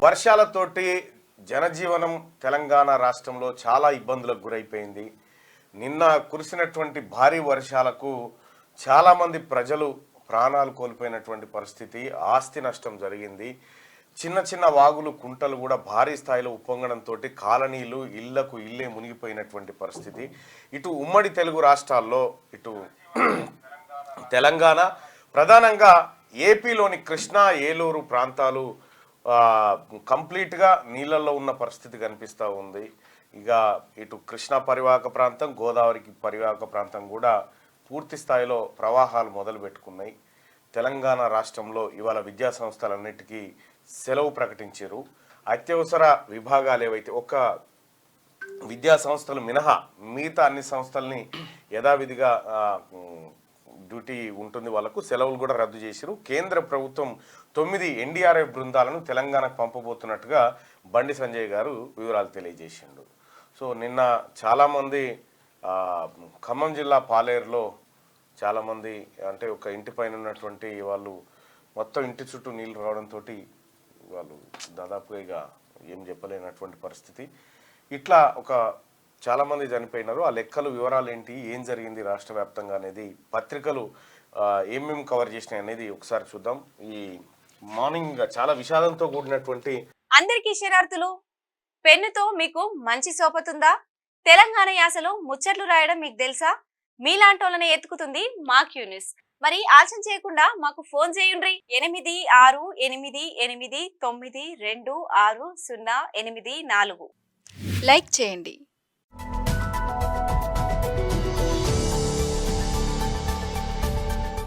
వర్షాలతోటి జనజీవనం తెలంగాణ రాష్ట్రంలో చాలా ఇబ్బందులకు గురైపోయింది. నిన్న కురిసినటువంటి భారీ వర్షాలకు చాలామంది ప్రజలు ప్రాణాలు కోల్పోయినటువంటి పరిస్థితి, ఆస్తి నష్టం జరిగింది. చిన్న చిన్న వాగులు, కుంటలు కూడా భారీ స్థాయిలో ఉప్పొంగడంతో కాలనీలు ఇళ్లకు ఇల్లే మునిగిపోయినటువంటి పరిస్థితి. ఇటు ఉమ్మడి తెలుగు రాష్ట్రాల్లో, ఇటు తెలంగాణ, ప్రధానంగా ఏపీలోని కృష్ణా, ఏలూరు ప్రాంతాలు కంప్లీట్గా నీళ్ళల్లో ఉన్న పరిస్థితి కనిపిస్తూ ఉంది. ఇక ఇటు కృష్ణా పరివాహక ప్రాంతం, గోదావరికి పరివాహక ప్రాంతం కూడా పూర్తి స్థాయిలో ప్రవాహాలు మొదలు పెట్టుకున్నాయి. తెలంగాణ రాష్ట్రంలో ఇవాళ విద్యా సంస్థలన్నిటికీ సెలవు ప్రకటించారు. అత్యవసర విభాగాలు ఏవైతే ఒక విద్యా సంస్థలు మినహా మిగతా అన్ని సంస్థల్ని యథావిధిగా డ్యూటీ ఉంటుంది, వాళ్ళకు సెలవులు కూడా రద్దు చేశారు. కేంద్ర ప్రభుత్వం 9 ఎన్డీఆర్ఎఫ్ బృందాలను తెలంగాణకు పంపబోతున్నట్టుగా బండి సంజయ్ గారు వివరాలు తెలియజేసిండు. సో నిన్న చాలామంది ఖమ్మం జిల్లా పాలేరులో చాలామంది, అంటే ఒక ఇంటి పైన ఉన్నటువంటి వాళ్ళు మొత్తం ఇంటి చుట్టూ నీళ్ళు రావడంతో వాళ్ళు దాదాపుగా ఇక ఏం చెప్పలేనటువంటి పరిస్థితి. ఇట్లా చాలామంది చనిపోయినారు. ఆ లెక్కలు, వివరాలు ఏంటి, ఏం జరిగింది రాష్ట్ర వ్యాప్తంగా అనేది పత్రికలు ఏమేమి కవర్ చేసినాయి అనేది ఒకసారి చూద్దాం. ఈ మార్నింగ్ చాలా విషాదంతో కూడినటువంటి అందరికీ శరార్థులు. పెన్నుతో మీకు మంచి సోపతుందా? తెలంగాణ యాసలో ముచ్చట్లు రాయడం మీకు తెలుసా? మీలాంటోళ్ళని ఎత్తుకుతుంది మా క్యూనిస్. మరి ఆలస్యం చేయకుండా మాకు ఫోన్ చేయండి. 8688892608. లైక్ చేయండి.